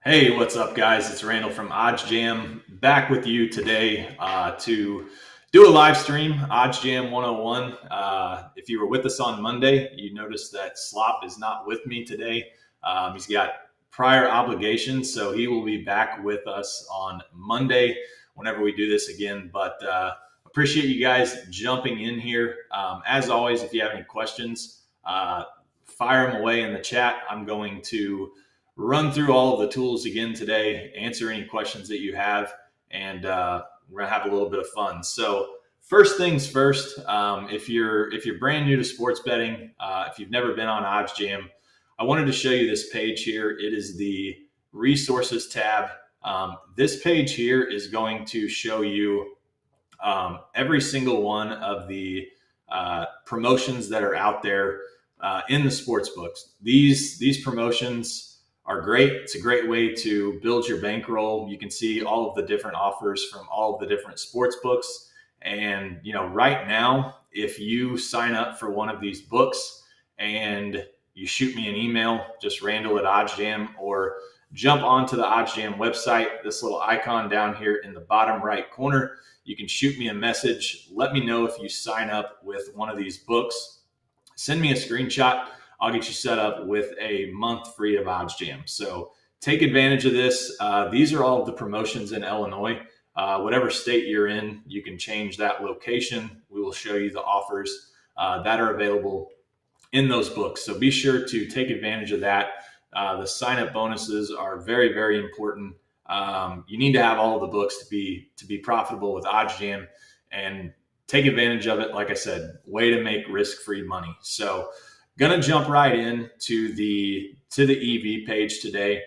Hey, what's up, guys? It's Randall from OddsJam back with you today to do a live stream, OddsJam 101. If you were with us on Monday, you noticed that Slop is not with me today. He's got prior obligations, so he will be back with us on Monday whenever we do this again. But appreciate you guys jumping in here. As always, if you have any questions, fire them away in the chat. I'm going to run through all of the tools again today, answer any questions that you have, and we're gonna have a little bit of fun. So first things first, if you're brand new to sports betting, if you've never been on OddsJam, I wanted to show you this page here. It is the resources tab. This page here is going to show you every single one of the promotions that are out there in the sports books. These promotions are great. It's a great way to build your bankroll. You can see all of the different offers from all of the different sports books. And, right now, if you sign up for one of these books and you shoot me an email, just Randall@OddsJam, or jump onto the OddsJam website, this little icon down here in the bottom right corner, you can shoot me a message. Let me know if you sign up with one of these books. Send me a screenshot. I'll get you set up with a month free of OddsJam. So take advantage of this. These are all of the promotions in Illinois. Whatever state you're in, you can change that location. We will show you the offers that are available in those books. So be sure to take advantage of that. The sign-up bonuses are very, very important. You need to have all of the books to be profitable with OddsJam, and take advantage of it. Like I said, way to make risk-free money. So gonna jump right in to the EV page today.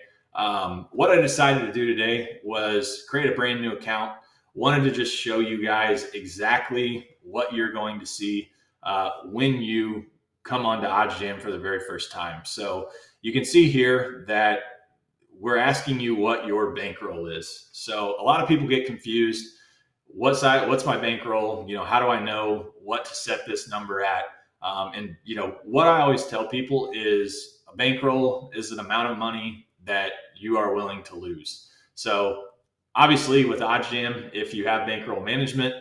What I decided to do today was create a brand new account. Wanted to just show you guys exactly what you're going to see when you come onto OddsJam for the very first time. So you can see here that we're asking you what your bankroll is. So a lot of people get confused. What's my bankroll? How do I know what to set this number at? And what I always tell people is a bankroll is an amount of money that you are willing to lose. So obviously with OddsJam, if you have bankroll management,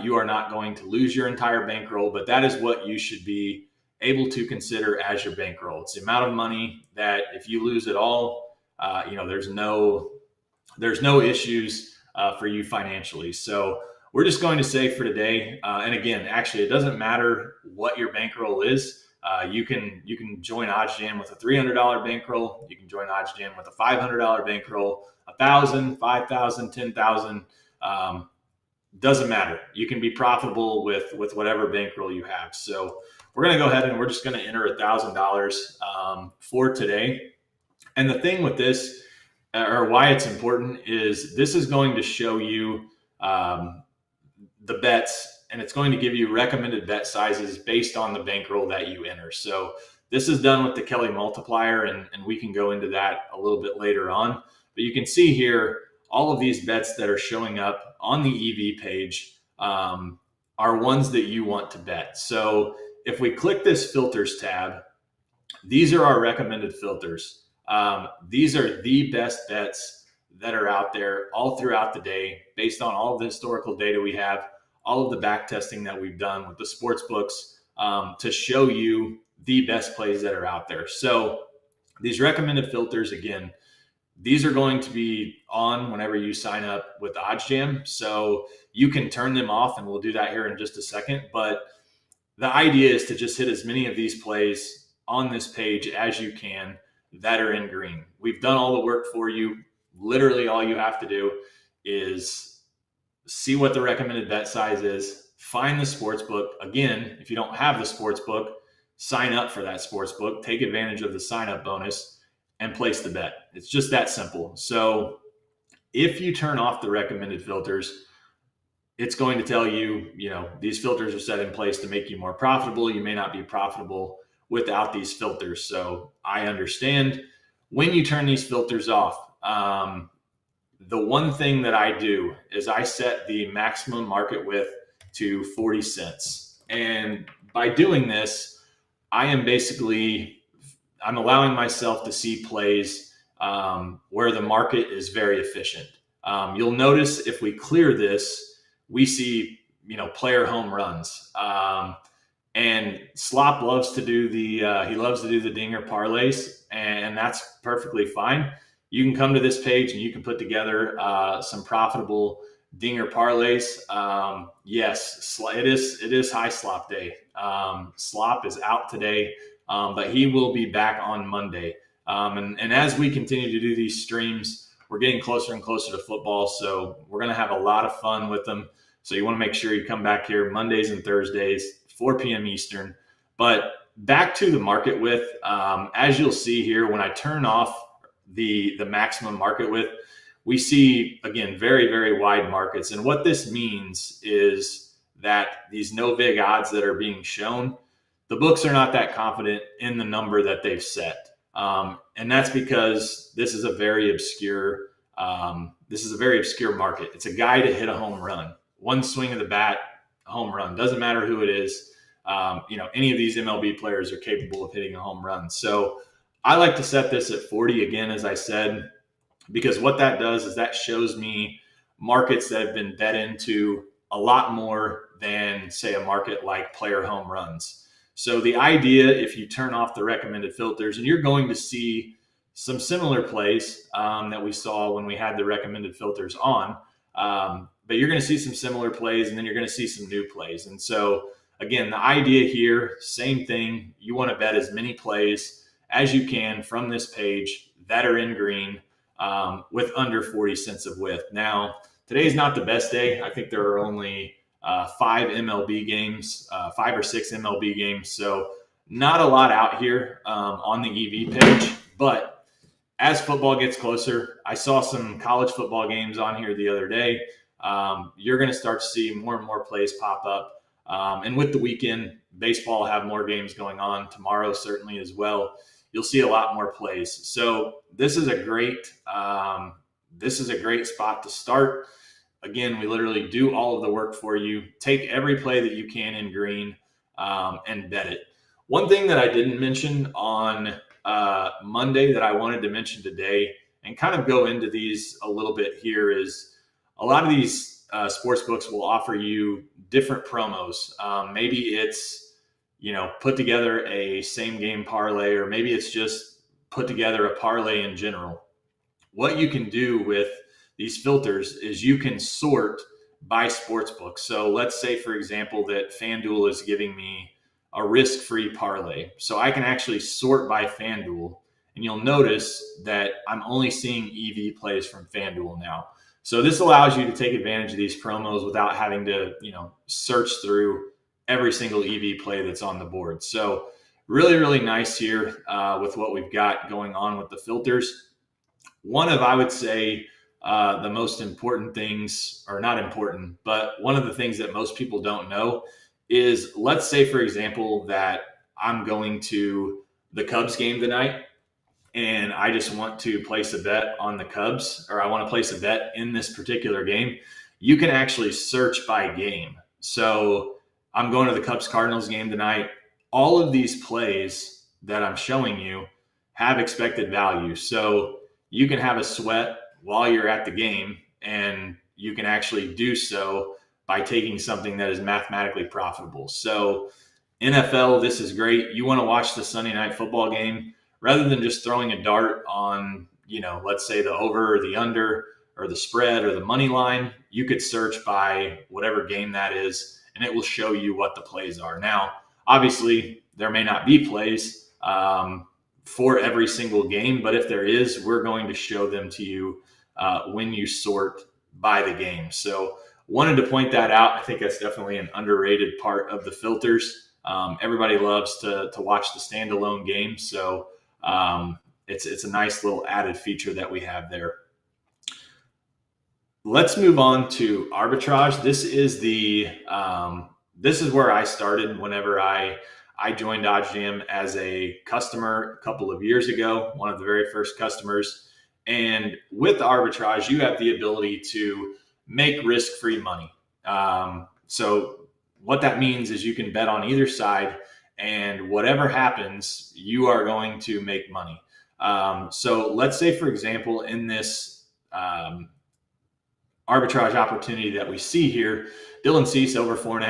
you are not going to lose your entire bankroll, but that is what you should be able to consider as your bankroll. It's the amount of money that if you lose it all, there's no issues for you financially. So we're just going to say for today, and again, actually, it doesn't matter what your bankroll is. You can join OddsJam with a $300 bankroll. You can join OddsJam with a $500 bankroll, $1,000, $5,000, $10,000. Doesn't matter. You can be profitable with whatever bankroll you have. So we're going to go ahead and we're just going to enter $1,000 for today. And the thing with this, or why it's important, is this is going to show you the bets, and it's going to give you recommended bet sizes based on the bankroll that you enter. So this is done with the Kelly multiplier, and we can go into that a little bit later on. But you can see here, all of these bets that are showing up on the EV page are ones that you want to bet. So if we click this filters tab, these are our recommended filters. These are the best bets that are out there all throughout the day based on all of the historical data we have, all of the back testing that we've done with the sports books to show you the best plays that are out there. So these recommended filters, again, these are going to be on whenever you sign up with OddsJam. So you can turn them off, and we'll do that here in just a second. But the idea is to just hit as many of these plays on this page as you can that are in green. We've done all the work for you. Literally all you have to do is see what the recommended bet size is, find the sports book. Again, if you don't have the sports book, sign up for that sports book, take advantage of the sign up bonus, and place the bet. It's just that simple. So if you turn off the recommended filters, it's going to tell you, these filters are set in place to make you more profitable. You may not be profitable without these filters. So I understand. When you turn these filters off, the one thing that I do is I set the maximum market width to 40 cents. And by doing this, I'm allowing myself to see plays where the market is very efficient. You'll notice if we clear this, we see, player home runs. And Slop loves to do the dinger parlays, and that's perfectly fine. You can come to this page and you can put together some profitable dinger parlays. Yes, it is high Slop day. Slop is out today, but he will be back on Monday. And as we continue to do these streams, we're getting closer and closer to football, so we're going to have a lot of fun with them. So you want to make sure you come back here Mondays and Thursdays, 4 p.m. Eastern. But back to the market width, as you'll see here, when I turn off the maximum market width, we see, again, very, very wide markets. And what this means is that these no vig odds that are being shown, the books are not that confident in the number that they've set. And that's because this is a very obscure market. It's a guy to hit a home run. One swing of the bat, home run. Doesn't matter who it is. Any of these MLB players are capable of hitting a home run. So I like to set this at 40 again, as I said, because what that does is that shows me markets that have been bet into a lot more than, say, a market like player home runs. So the idea, if you turn off the recommended filters, and you're going to see some similar plays that we saw when we had the recommended filters on, but you're going to see some similar plays, and then you're going to see some new plays. And so, again, the idea here, same thing. You want to bet as many plays as you can from this page that are in green with under 40 cents of width. Now, today's not the best day. I think there are only 5 MLB games, 5 or 6 MLB games. So not a lot out here on the EV page. But as football gets closer, I saw some college football games on here the other day. You're going to start to see more and more plays pop up. And with the weekend, baseball will have more games going on tomorrow, certainly as well. You'll see a lot more plays. So this is a great spot to start. Again, we literally do all of the work for you. Take every play that you can in green and bet it. One thing that I didn't mention on Monday that I wanted to mention today and kind of go into these a little bit here is a lot of these sports books will offer you different promos. Maybe it's, put together a same game parlay, or maybe it's just put together a parlay in general. What you can do with these filters is you can sort by sportsbook. So let's say, for example, that FanDuel is giving me a risk-free parlay. So I can actually sort by FanDuel, and you'll notice that I'm only seeing EV plays from FanDuel now. So this allows you to take advantage of these promos without having to, search through every single EV play that's on the board. So really, really nice here with what we've got going on with the filters. One of, I would say, the most important things, or not important, but one of the things that most people don't know is, let's say, for example, that I'm going to the Cubs game tonight and I just want to place a bet on the Cubs, or I want to place a bet in this particular game. You can actually search by game. So I'm going to the Cubs Cardinals game tonight. All of these plays that I'm showing you have expected value. So you can have a sweat while you're at the game, and you can actually do so by taking something that is mathematically profitable. So NFL, this is great. You want to watch the Sunday night football game, rather than just throwing a dart on, let's say the over or the under or the spread or the money line, you could search by whatever game that is, and it will show you what the plays are. Now, obviously, there may not be plays for every single game, but if there is, we're going to show them to you when you sort by the game. So wanted to point that out. I think that's definitely an underrated part of the filters. Everybody loves to watch the standalone game. So it's a nice little added feature that we have there. Let's move on to arbitrage. This is where I started whenever I joined OddsJam as a customer a couple of years ago, one of the very first customers. And with arbitrage, you have the ability to make risk-free money. So what that means is you can bet on either side, and whatever happens, you are going to make money. So let's say, for example, in this arbitrage opportunity that we see here, Dylan Cease over 4.5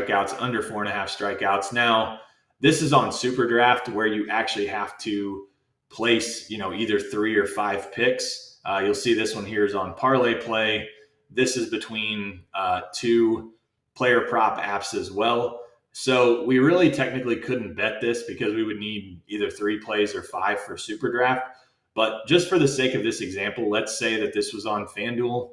strikeouts, under 4.5 strikeouts. Now, this is on Super Draft where you actually have to place, either 3 or 5 picks. You'll see this one here is on Parlay Play. This is between 2 player prop apps as well. So we really technically couldn't bet this because we would need either 3 plays or 5 for Super Draft. But just for the sake of this example, let's say that this was on FanDuel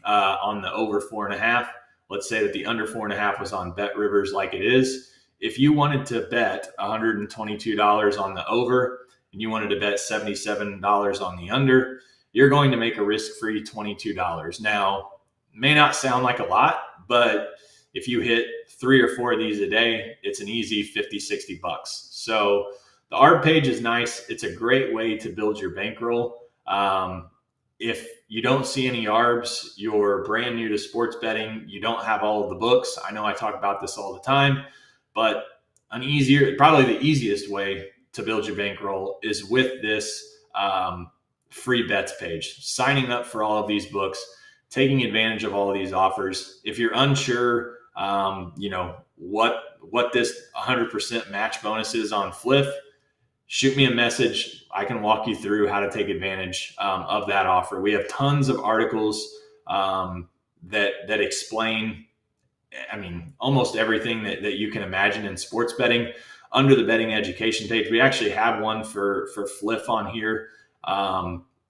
on the over 4.5. Let's say that the under 4.5 was on Bet Rivers like it is. If you wanted to bet $122 on the over and you wanted to bet $77 on the under, you're going to make a risk-free $22. Now, may not sound like a lot, but if you hit 3 or 4 of these a day, it's an easy 50, 60 bucks. So the ARB page is nice. It's a great way to build your bankroll. If you don't see any ARBs, you're brand new to sports betting, you don't have all of the books. I know I talk about this all the time, but probably the easiest way to build your bankroll is with this free bets page, signing up for all of these books, taking advantage of all of these offers. If you're unsure, what this 100% match bonus is on Fliff, shoot me a message. I can walk you through how to take advantage of that offer. We have tons of articles that explain, almost everything that you can imagine in sports betting under the betting education page. We actually have one for Fliff on here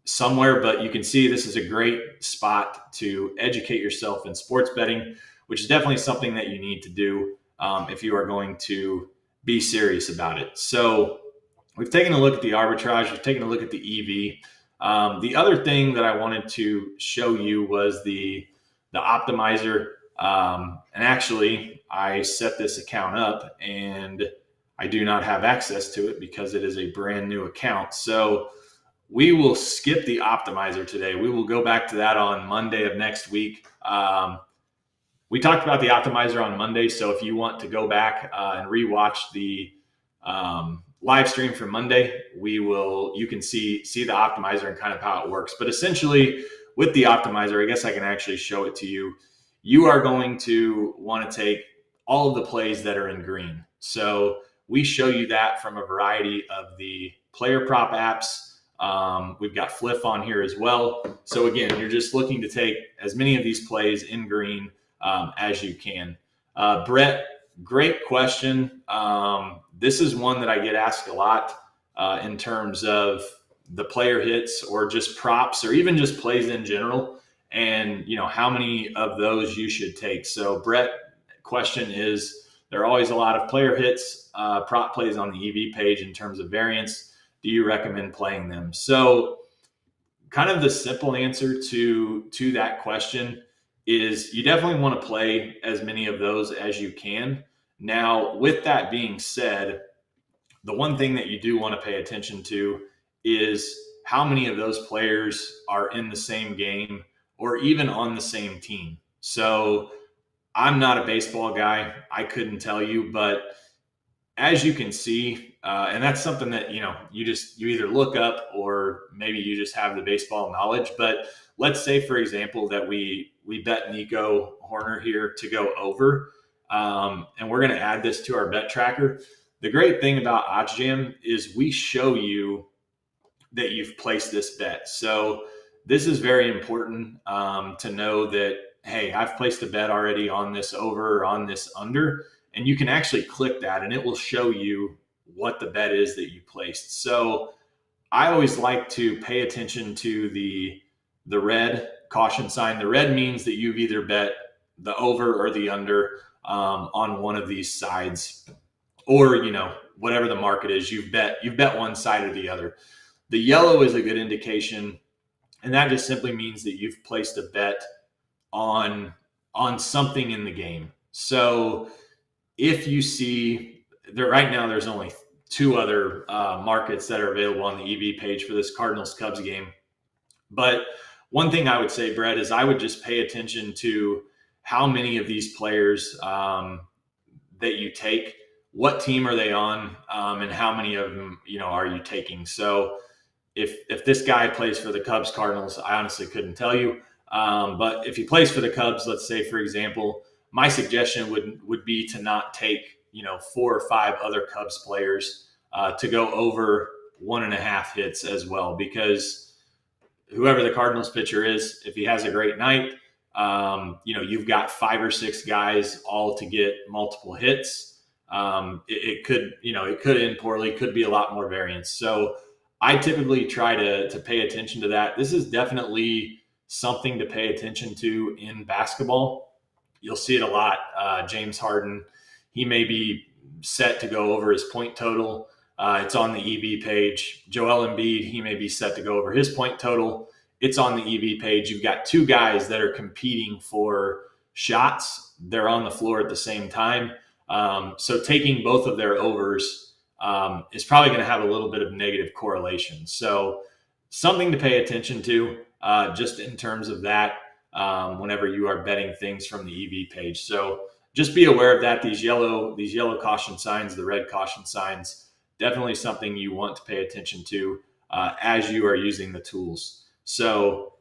somewhere, but you can see this is a great spot to educate yourself in sports betting, which is definitely something that you need to do if you are going to be serious about it. So we've taken a look at the arbitrage. We've taken a look at the EV. The other thing that I wanted to show you was the optimizer. And actually, I set this account up and I do not have access to it because it is a brand new account. So we will skip the optimizer today. We will go back to that on Monday of next week. We talked about the optimizer on Monday. So if you want to go back and rewatch the live stream for Monday, you can see the optimizer and kind of how it works. But essentially with the optimizer, I guess I can actually show it to you. You are going to want to take all of the plays that are in green. So we show you that from a variety of the player prop apps. We've got Fliff on here as well. So again, you're just looking to take as many of these plays in green as you can. Brett, great question. This is one that I get asked a lot in terms of the player hits or just props or even just plays in general, and how many of those you should take. So Brett, question is, there are always a lot of player hits, prop plays on the EV page in terms of variance. Do you recommend playing them? So kind of the simple answer to that question is you definitely want to play as many of those as you can. Now, with that being said, the one thing that you do want to pay attention to is how many of those players are in the same game or even on the same team. So I'm not a baseball guy. I couldn't tell you, but as you can see, and that's something that, you either look up or maybe you just have the baseball knowledge. But let's say, for example, that we bet Nico Horner here to go over, and we're going to add this to our bet tracker. The great thing about OddsJam is we show you that you've placed this bet. So this is very important to know that, hey, I've placed a bet already on this over or on this under, and you can actually click that and it will show you what the bet is that you placed. So I always like to pay attention to the red caution sign. The red means that you've either bet the over or the under on one of these sides, or whatever the market is, you've bet one side or the other. The yellow is a good indication, and that just simply means that you've placed a bet on something in the game. So if you see there right now, there's only 2 other markets that are available on the EV page for this Cardinals-Cubs game. But one thing I would say, Brett, is I would just pay attention to how many of these players that you take, what team are they on, and how many of them, are you taking? So if this guy plays for the Cubs, Cardinals, I honestly couldn't tell you. But if he plays for the Cubs, let's say, for example, my suggestion would be to not take, 4 or 5 other Cubs players to go over 1.5 hits as well, because whoever the Cardinals pitcher is, if he has a great night, you've got 5 or 6 guys all to get multiple hits. It could end poorly, could be a lot more variance. So I typically try to pay attention to that. This is definitely something to pay attention to in basketball. You'll see it a lot. James Harden, he may be set to go over his point total. It's on the EV page. Joel Embiid, he may be set to go over his point total. It's on the EV page. You've got 2 guys that are competing for shots. They're on the floor at the same time. So taking both of their overs is probably going to have a little bit of negative correlation. So something to pay attention to just in terms of that whenever you are betting things from the EV page. So just be aware of that. These yellow caution signs, the red caution signs, definitely something you want to pay attention to as you are using the tools. So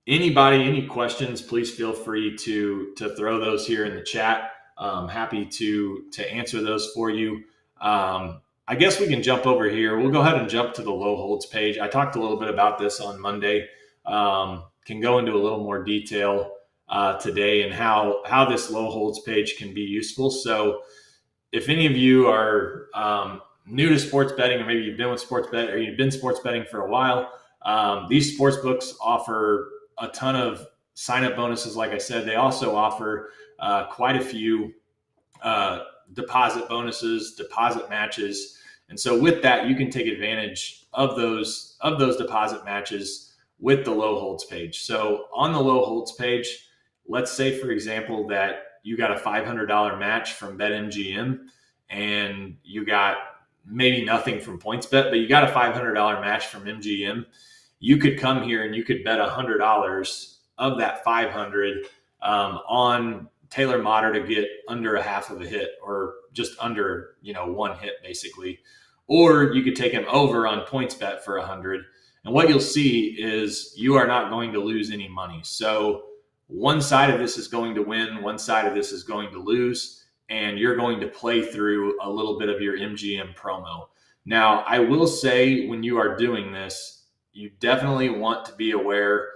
any questions, please feel free to throw those here in the chat. Happy to answer those for you. I guess we can jump over here. We'll go ahead and jump to the low holds page. I talked a little bit about this on Monday. Can go into a little more detail today and how this low holds page can be useful. So if any of you are new to sports betting, or maybe you've been with sports bet, or you've been sports betting for a while, these sports books offer a ton of sign-up bonuses. Like I said, they also offer quite a few deposit bonuses, deposit matches. And so with that, you can take advantage of those deposit matches with the low holds page. So on the low holds page, let's say, for example, that you got a $500 match from BetMGM and you got maybe nothing from PointsBet, but you got a $500 match from MGM. You could come here and you could bet $100 of that $500 on Taylor Motter to get under a half of a hit, or just under 1 hit basically. Or you could take him over on PointsBet for 100. And what you'll see is you are not going to lose any money. So one side of this is going to win, one side of this is going to lose, and you're going to play through a little bit of your MGM promo. Now, I will say, when you are doing this, you definitely want to be aware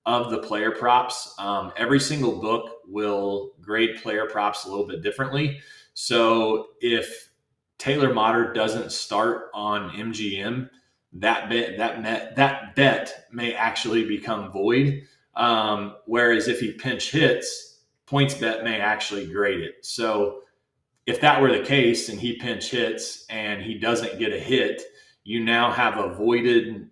of the player props. Every single book will grade player props a little bit differently. So if Taylor Motter doesn't start on MGM, that bet may actually become void. Whereas if he pinch hits, PointsBet may actually grade it. So if that were the case and he pinch hits and he doesn't get a hit, you now have a voided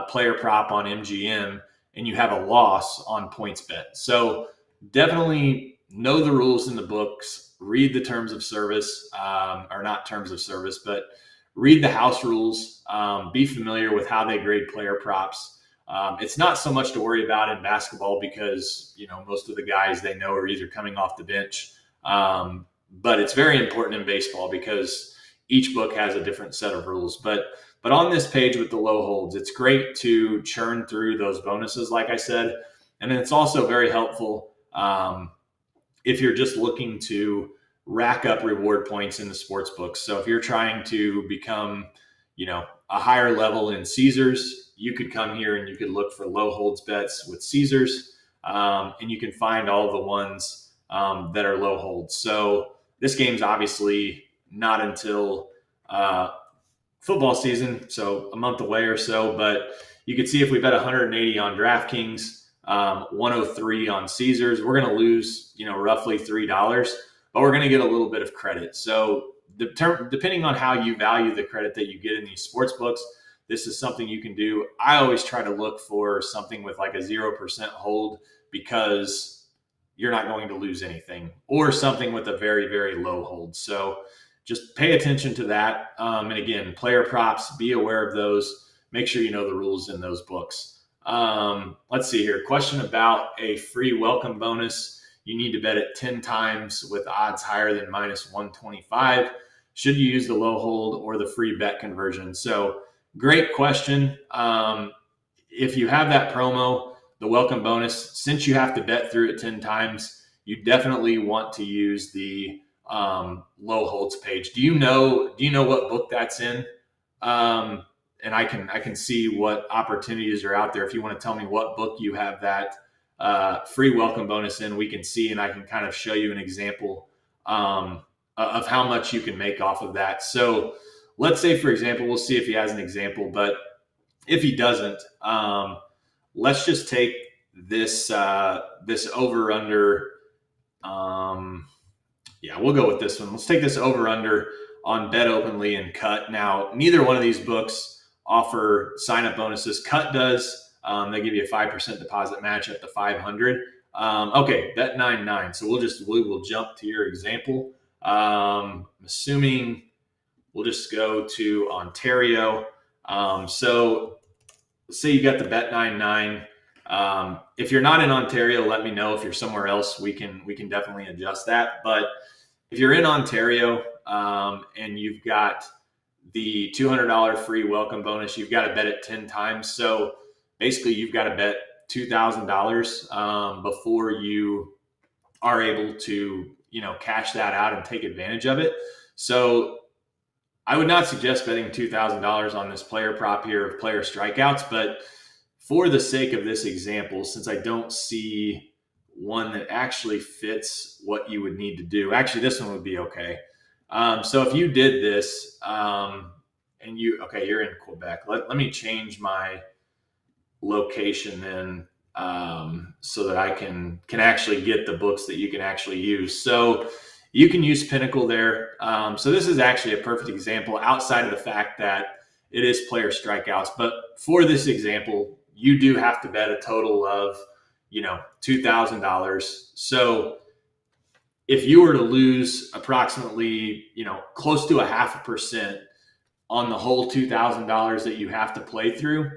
player prop on MGM and you have a loss on PointsBet. So definitely know the rules in the books, read the terms of service, or not terms of service, but read the house rules, be familiar with how they grade player props. It's not so much to worry about in basketball because, most of the guys they know are either coming off the bench. But it's very important in baseball because each book has a different set of rules. But on this page with the low holds, it's great to churn through those bonuses, like I said. And then it's also very helpful if you're just looking to rack up reward points in the sports books. So if you're trying to become, a higher level in Caesars, you could come here and you could look for low holds bets with Caesars, and you can find all the ones that are low holds. So this game's obviously not until football season, so a month away or so, but you can see if we bet 180 on DraftKings, 103 on Caesars, we're going to lose, roughly $3, but we're going to get a little bit of credit. So depending on how you value the credit that you get in these sports books, this is something you can do. I always try to look for something with like a 0% hold because you're not going to lose anything, or something with a very, very low hold. So just pay attention to that. And again, player props, be aware of those. Make sure you know the rules in those books. Let's see here. Question about a free welcome bonus. You need to bet it 10 times with odds higher than -125. Should you use the low hold or the free bet conversion? So great question. If you have that promo, the welcome bonus, since you have to bet through it 10 times, you definitely want to use the low holds page. Do you know what book that's in? And I can see what opportunities are out there. If you want to tell me what book you have that free welcome bonus in, we can see, and I can kind of show you an example of how much you can make off of that. So let's say, for example, we'll see if he has an example, but if he doesn't, let's just take this over under. Yeah, we'll go with this one. Let's take this over under on Bet Openly and Cut. Now, neither one of these books offer sign up bonuses. Cut does. They give you a 5% deposit match up to 500. Okay, Bet 99. So we will jump to your example. Assuming we'll just go to Ontario. So let's say you got the Bet 99. If you're not in Ontario, let me know. If you're somewhere else, we can definitely adjust that. But if you're in Ontario and you've got the $200 free welcome bonus, you've got to bet it 10 times. So basically, you've got to bet $2,000 before you are able to, cash that out and take advantage of it. So I would not suggest betting $2,000 on this player prop here of player strikeouts, but for the sake of this example, since I don't see one that actually fits what you would need to do, actually this one would be okay. So if you did this and you're in Quebec, let me change my location then so that I can actually get the books that you can actually use. So you can use Pinnacle there. So this is actually a perfect example outside of the fact that it is player strikeouts. But for this example, you do have to bet a total of, $2,000. So if you were to lose approximately, close to 0.5% on the whole $2,000 that you have to play through,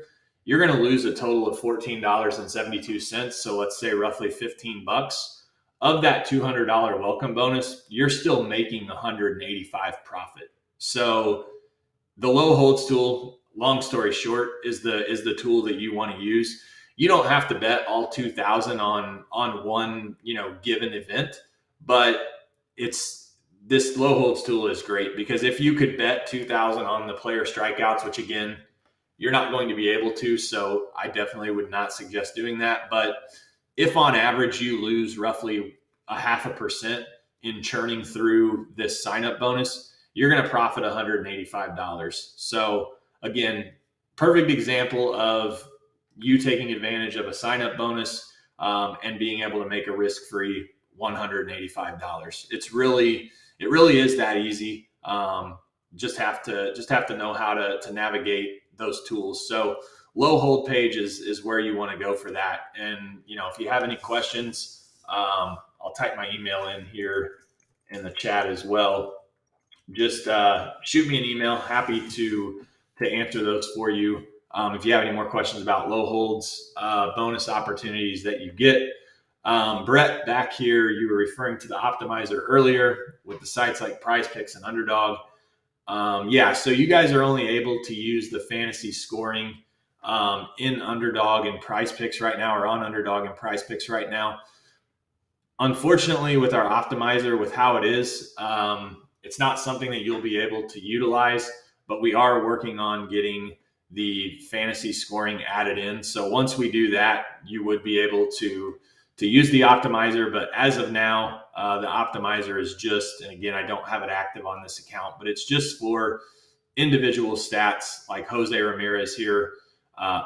you're going to lose a total of $14.72. So let's say roughly $15. Of that $200 welcome bonus, you're still making $185 profit. So the low holds tool, long story short, is the tool that you want to use. You don't have to bet all 2,000 on one, given event, but this low holds tool is great because if you could bet 2,000 on the player strikeouts, which again, you're not going to be able to, so I definitely would not suggest doing that. But if on average you lose roughly 0.5% in churning through this sign up bonus, you're going to profit $185. So again, perfect example of you taking advantage of a sign up bonus and being able to make a risk-free $185. It really is that easy. Just have to know how to navigate those tools. So low hold page is where you want to go for that. And if you have any questions, I'll type my email in here in the chat as well. Just shoot me an email. Happy to answer those for you. If you have any more questions about low holds, bonus opportunities that you get. Brett, back here, you were referring to the optimizer earlier with the sites like Prize Picks and Underdog. So you guys are only able to use the fantasy scoring in Underdog and Prize Picks right now, or on Underdog and Prize Picks right now. Unfortunately, with our optimizer, with how it is, it's not something that you'll be able to utilize, but we are working on getting the fantasy scoring added in. So once we do that, you would be able to use the optimizer. But as of now, the optimizer is just, and again, I don't have it active on this account, but it's just for individual stats like Jose Ramirez here,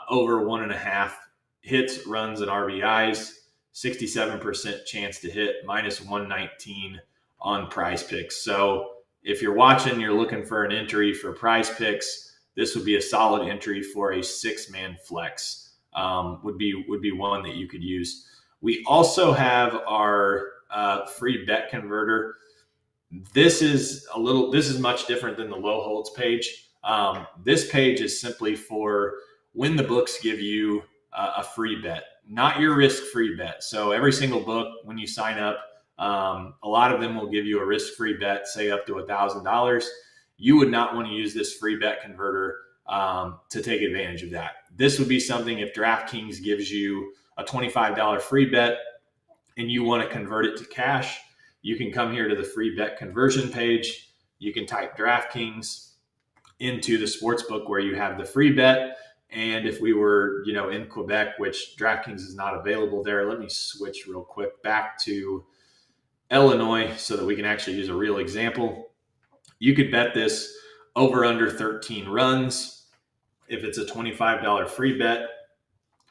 over 1.5 hits, runs, and RBIs, 67% chance to hit, minus 119 on Prize Picks. So if you're watching, you're looking for an entry for Prize Picks, this would be a solid entry for a 6-man flex. Would be one that you could use. We also have our free bet converter. This is much different than the low holds page. This page is simply for when the books give you a free bet, not your risk-free bet. So every single book, when you sign up, a lot of them will give you a risk-free bet, say up to $1,000. You would not want to use this free bet converter to take advantage of that. This would be something if DraftKings gives you a $25 free bet and you want to convert it to cash, you can come here to the free bet conversion page. You can type DraftKings into the sportsbook where you have the free bet. And if we were, in Quebec, which DraftKings is not available there, let me switch real quick back to Illinois so that we can actually use a real example. You could bet this over under 13 runs. If it's a $25 free bet,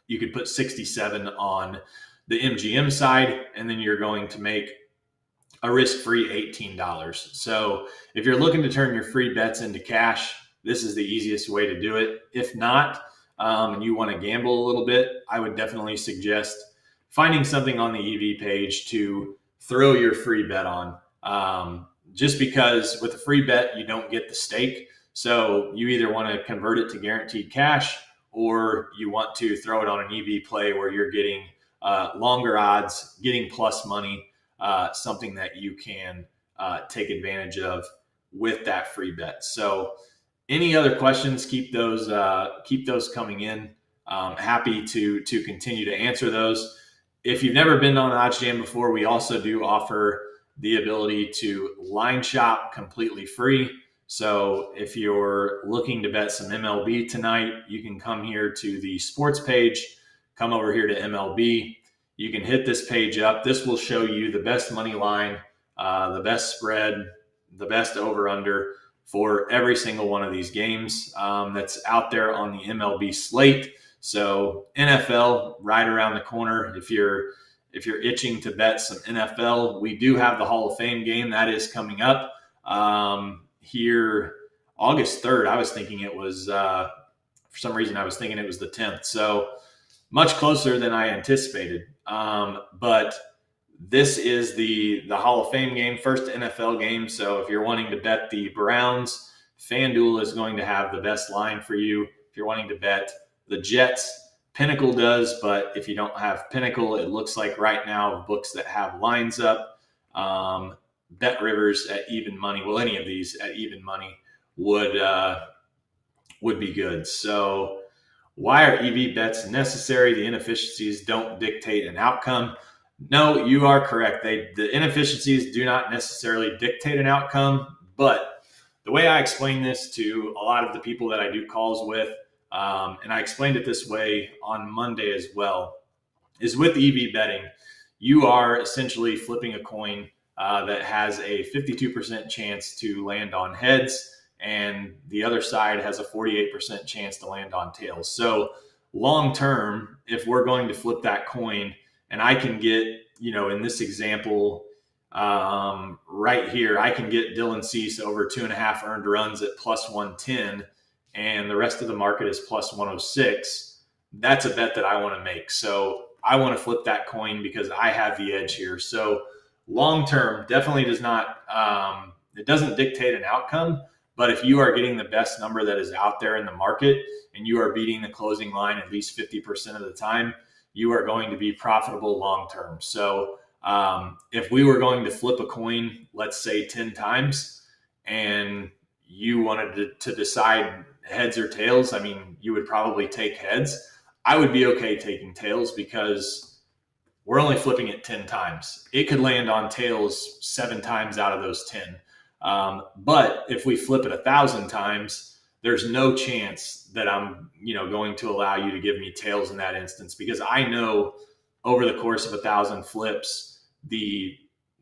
you could put 67 on the MGM side, and then you're going to make a risk-free $18. So if you're looking to turn your free bets into cash, this is the easiest way to do it. If not, and you want to gamble a little bit, I would definitely suggest finding something on the EV page to throw your free bet on. Just because with a free bet, you don't get the stake. So you either want to convert it to guaranteed cash, or you want to throw it on an EV play where you're getting longer odds, getting plus money, something that you can take advantage of with that free bet. So any other questions, keep those coming in. Happy to continue to answer those. If you've never been on OddsJam before, we also do offer the ability to line shop completely free. So if you're looking to bet some MLB tonight, you can come here to the sports page, come over here to MLB. You can hit this page up. This will show you the best money line, the best spread, the best over-under for every single one of these games that's out there on the MLB slate. So NFL right around the corner. If you're itching to bet some NFL, we do have the Hall of Fame game that is coming up here August 3rd. I was thinking it was for some reason I was thinking it was the 10th. So much closer than I anticipated. But this is the Hall of Fame game, first NFL game. So if you're wanting to bet the Browns, FanDuel is going to have the best line for you. If you're wanting to bet the Jets, Pinnacle does. But if you don't have Pinnacle, it looks like right now books that have lines up, Bet Rivers at even money. Well, any of these at even money would be good. So why are EV bets necessary? The inefficiencies don't dictate an outcome. No, you are correct. The inefficiencies do not necessarily dictate an outcome, but the way I explain this to a lot of the people that I do calls with, and I explained it this way on Monday as well, is with EV betting, you are essentially flipping a coin that has a 52% chance to land on heads, and the other side has a 48% chance to land on tails. So long term, if we're going to flip that coin, and I can get, in this example right here, I can get Dylan Cease over 2.5 earned runs at plus 110, and the rest of the market is plus 106. That's a bet that I want to make. So I want to flip that coin because I have the edge here. So long term definitely does not, it doesn't dictate an outcome. But if you are getting the best number that is out there in the market and you are beating the closing line at least 50% of the time, you are going to be profitable long term. So if we were going to flip a coin, let's say 10 times, and you wanted to decide heads or tails, I mean, you would probably take heads. I would be okay taking tails because we're only flipping it 10 times. It could land on tails 7 times out of those 10. But if we flip it 1,000 times, there's no chance that I'm, going to allow you to give me tails in that instance, because I know over the course of 1,000 flips, the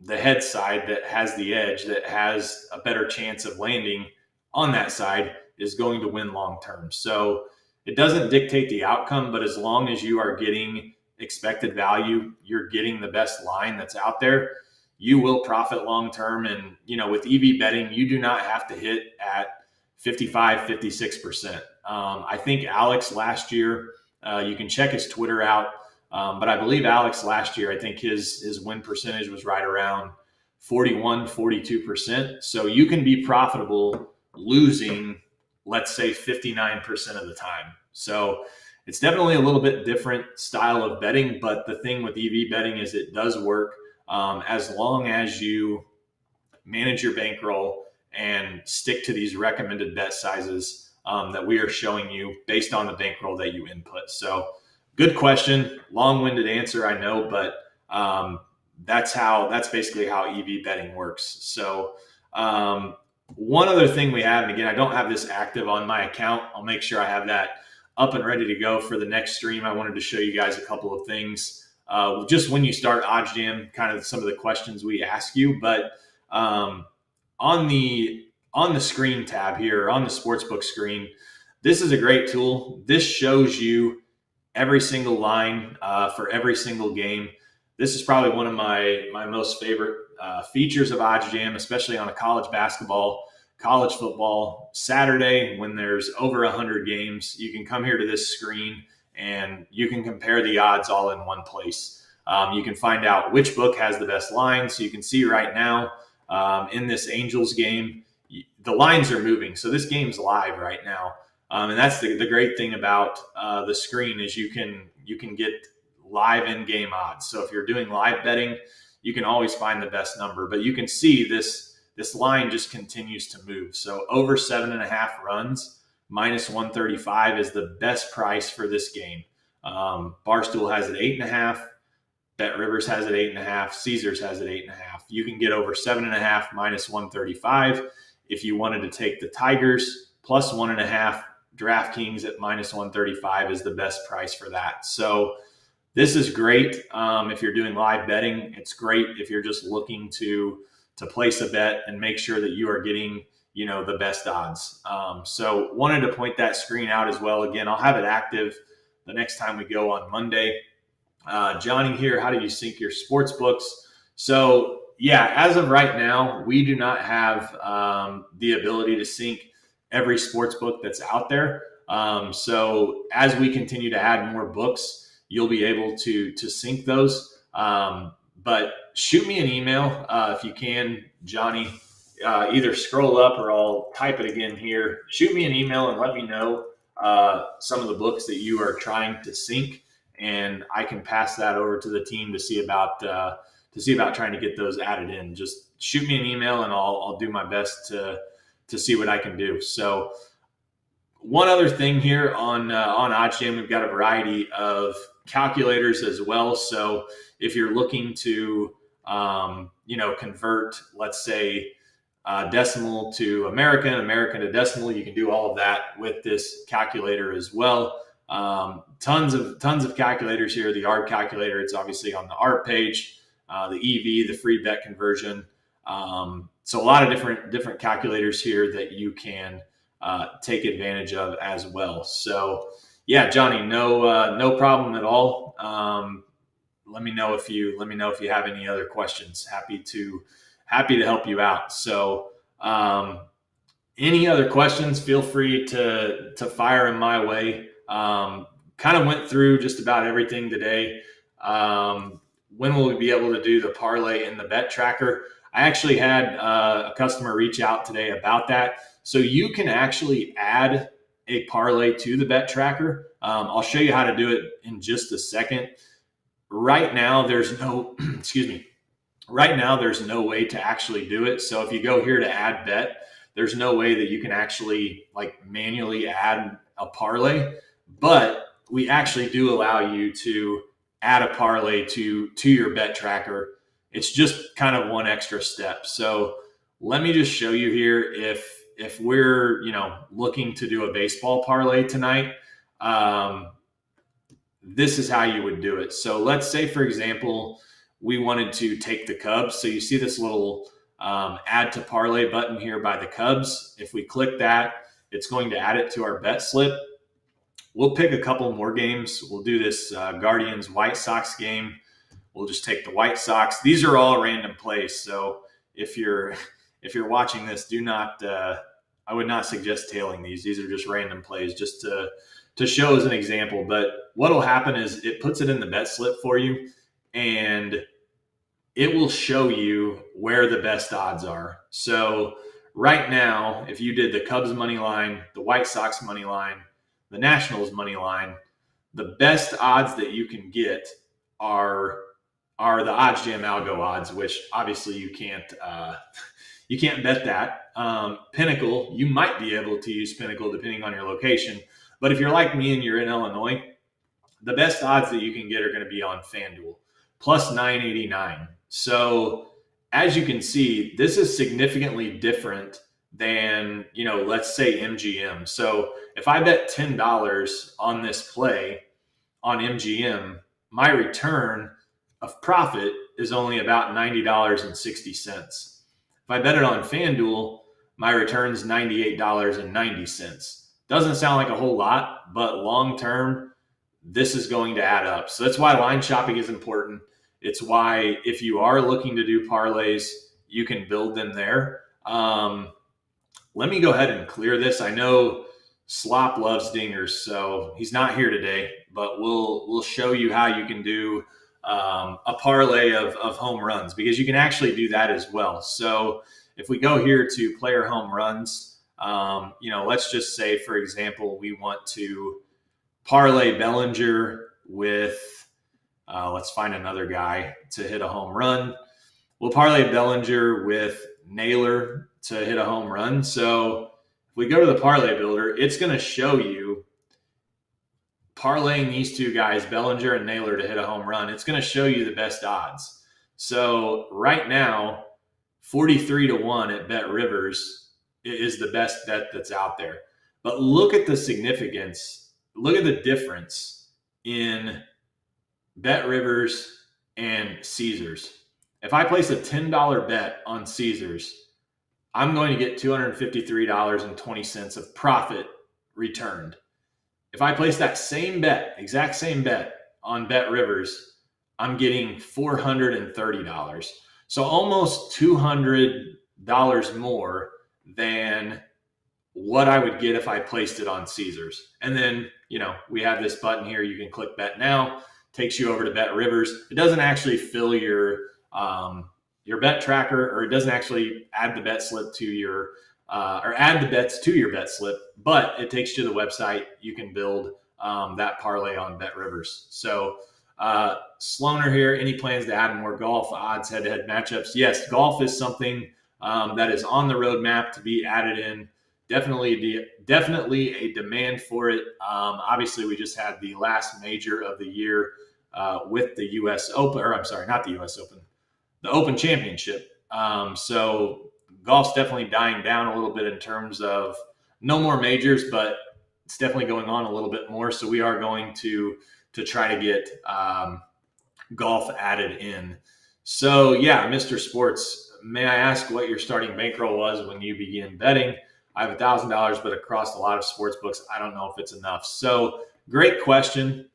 head side that has the edge, that has a better chance of landing on that side, is going to win long term. So it doesn't dictate the outcome, but as long as you are getting expected value, you're getting the best line that's out there, you will profit long term. And, with EV betting, you do not have to hit at 55, 56%. I think Alex last year, you can check his Twitter out, but I believe Alex last year, I think his win percentage was right around 41, 42%. So you can be profitable losing, let's say, 59% of the time. So it's definitely a little bit different style of betting, but the thing with EV betting is it does work as long as you manage your bankroll and stick to these recommended bet sizes. that we are showing you based on the bankroll that you input. So good question, long-winded answer, I know, but that's basically how EV betting works. So one other thing we have, and again, I don't have this active on my account. I'll make sure I have that up and ready to go for the next stream. I wanted to show you guys a couple of things. Just when you start OddsJam, kind of some of the questions we ask you, but on the screen tab here, on the Sportsbook screen, this is a great tool. This shows you every single line for every single game. This is probably one of my most favorite features of OddsJam, especially on a college basketball, college football Saturday when there's over 100 games. You can come here to this screen and you can compare the odds all in one place. You can find out which book has the best lines. So you can see right now in this Angels game, the lines are moving. So this game's live right now. And that's the great thing about the screen is you can get live in-game odds. So if you're doing live betting, you can always find the best number. But you can see this line just continues to move. So over 7.5 runs, minus 135 is the best price for this game. Barstool has it 8.5. Bet Rivers has it 8.5. Caesars has it 8.5. You can get over 7.5 minus 135. If you wanted to take the Tigers plus 1.5, DraftKings at minus 135 is the best price for that. So this is great if you're doing live betting. It's great if you're just looking to place a bet and make sure that you are getting, the best odds. So wanted to point that screen out as well. Again, I'll have it active the next time we go on Monday. Johnny here, how do you sync your sports books? So yeah, as of right now, we do not have the ability to sync every sports book that's out there. So as we continue to add more books, you'll be able to sync those. But shoot me an email if you can, Johnny. Either scroll up or I'll type it again here. Shoot me an email and let me know some of the books that you are trying to sync, and I can pass that over to the team to see about trying to get those added in. Just shoot me an email and I'll do my best to see what I can do. So one other thing here on OddsJam, we've got a variety of calculators as well. So if you're looking to convert, let's say, decimal to American, American to decimal, you can do all of that with this calculator as well. Tons of calculators here. The ARB calculator, it's obviously on the ARB page. The EV, the free bet conversion. So a lot of different calculators here that you can take advantage of as well. So yeah, Johnny, no problem at all. Let me know if you have any other questions. Happy to help you out. So any other questions, feel free to fire them my way. Kind of went through just about everything today. When will we be able to do the parlay in the bet tracker? I actually had a customer reach out today about that. So you can actually add a parlay to the bet tracker. I'll show you how to do it in just a second. Right now, there's no, right now, there's no way to actually do it. So if you go here to add bet, there's no way that you can actually manually add a parlay, but we actually do allow you to add a parlay to your bet tracker. It's just kind of one extra step. So let me just show you here. If we're, looking to do a baseball parlay tonight, this is how you would do it. So let's say, for example, we wanted to take the Cubs. So you see this little add to parlay button here by the Cubs. If we click that, it's going to add it to our bet slip. We'll pick a couple more games. We'll do this Guardians White Sox game. We'll just take the White Sox. These are all random plays. So if you're watching this, do not, I would not suggest tailing these. These are just random plays just to show as an example. But what'll happen is it puts it in the bet slip for you, and it will show you where the best odds are. So right now, if you did the Cubs money line, the White Sox money line, the Nationals money line, the best odds that you can get are the OddsJam algo odds, which obviously you can't You can't bet that. Pinnacle, you might be able to use Pinnacle depending on your location. But if you're like me and you're in Illinois, the best odds that you can get are going to be on FanDuel, plus 989. So as you can see, this is significantly different than, let's say MGM. So if I bet $10 on this play on MGM, my return of profit is only about $90.60. If I bet it on FanDuel, my return is $98.90. Doesn't sound like a whole lot, but long term, this is going to add up. So that's why line shopping is important. It's why if you are looking to do parlays, you can build them there. Let me go ahead and clear this. I know Slop loves dingers, so he's not here today, but we'll show you how you can do a parlay of home runs, because you can actually do that as well. So if we go here to player home runs, let's just say, for example, we want to parlay Bellinger with, let's find another guy to hit a home run. We'll parlay Bellinger with Naylor to hit a home run. So if we go to the parlay builder, it's going to show you parlaying these two guys, Bellinger and Naylor, to hit a home run. It's going to show you the best odds. So right now, 43-1 at Bet Rivers is the best bet that's out there. But look at the significance. Look at the difference in Bet Rivers and Caesars. If I place a $10 bet on Caesars, I'm going to get $253.20 of profit returned. If I place that same bet, exact same bet on Bet Rivers, I'm getting $430. So almost $200 more than what I would get if I placed it on Caesars. And then, we have this button here. You can click Bet Now, takes you over to Bet Rivers. It doesn't actually fill your bet tracker, or it doesn't actually add the bet slip to your, or add the bets to your bet slip, but it takes you to the website. You can build that parlay on Bet Rivers. So Sloaner here, any plans to add more golf odds, head-to-head matchups? Yes, golf is something that is on the roadmap to be added in. Definitely a demand for it. Obviously, we just had the last major of the year with the U.S. Open, or I'm sorry, not the U.S. Open, the Open Championship. So golf's definitely dying down a little bit in terms of no more majors, but it's definitely going on a little bit more. So we are going to try to get golf added in. So yeah, Mr. Sports, may I ask what your starting bankroll was when you began betting? I have $1,000, but across a lot of sports books, I don't know if it's enough. So great question.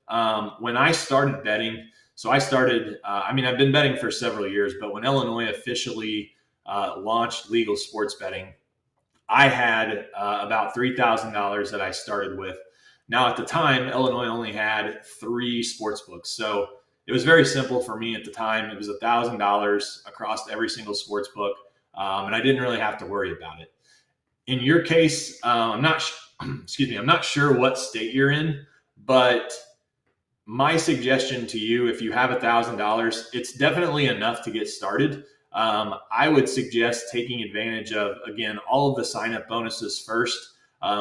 When I started betting, I've been betting for several years, but when Illinois officially launched legal sports betting, I had about $3,000 that I started with. Now, at the time, Illinois only had 3 sports books. So it was very simple for me at the time. It was $1,000 across every single sports book, and I didn't really have to worry about it. In your case, I'm not sure what state you're in, but my suggestion to you, if you have $1,000, it's definitely enough to get started. I would suggest taking advantage of, again, all of the sign-up bonuses first.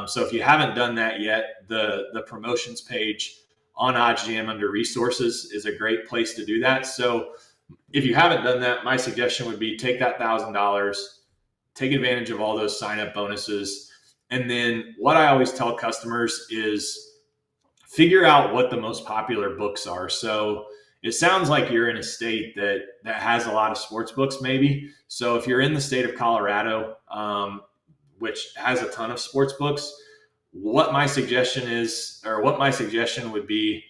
So if you haven't done that yet, the promotions page on OddsJam under resources is a great place to do that. So if you haven't done that, my suggestion would be take that $1,000, take advantage of all those sign-up bonuses. And then what I always tell customers is figure out what the most popular books are. So it sounds like you're in a state that has a lot of sports books maybe. So if you're in the state of Colorado, which has a ton of sports books, what my suggestion would be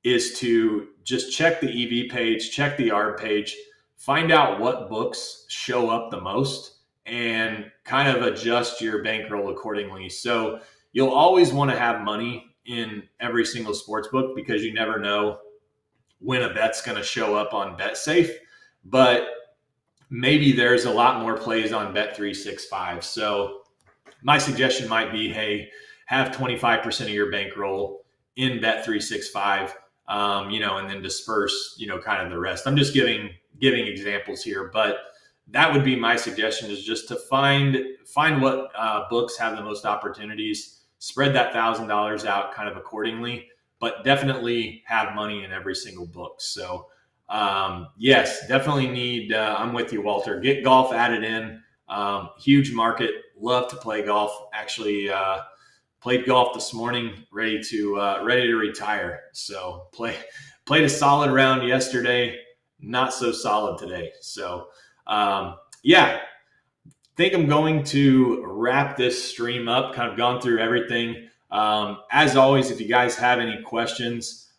is to just check the EV page, check the ARB page, find out what books show up the most, and kind of adjust your bankroll accordingly. So you'll always want to have money in every single sports book because you never know when a bet's going to show up on BetSafe, but maybe there's a lot more plays on Bet365. So my suggestion might be, hey, have 25% of your bankroll in Bet365, and then disperse, kind of the rest. I'm just giving examples here, but that would be my suggestion, is just to find what books have the most opportunities, spread that $1,000 out kind of accordingly, but definitely have money in every single book. So yes, definitely need, I'm with you, Walter. Get golf added in. Huge market. Love to play golf. Actually, played golf this morning, ready to retire. So played a solid round yesterday, not so solid today. So yeah, think I'm going to wrap this stream up. Kind of gone through everything. As always, if you guys have any questions,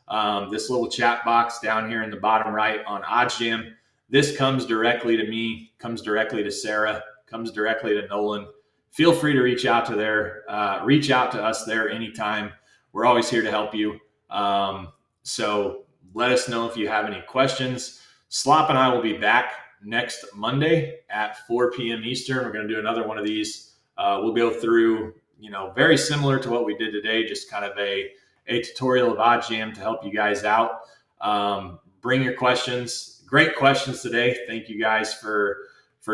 this little chat box down here in the bottom right on OddsJam, this comes directly to me, comes directly to Sarah, comes directly to Nolan. Feel free to reach out to us there anytime. We're always here to help you. So let us know if you have any questions. Slop and I will be back next Monday at 4 p.m. Eastern. We're going to do another one of these. We'll go through, very similar to what we did today, just kind of a tutorial of OddsJam to help you guys out. Bring your questions. Great questions today. Thank you guys for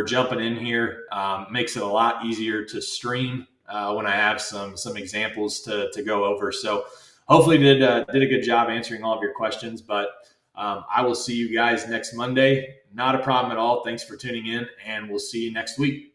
jumping in here. Makes it a lot easier to stream when I have some examples to go over. So hopefully did a good job answering all of your questions, but I will see you guys next Monday. Not a problem at all. Thanks for tuning in, and we'll see you next week.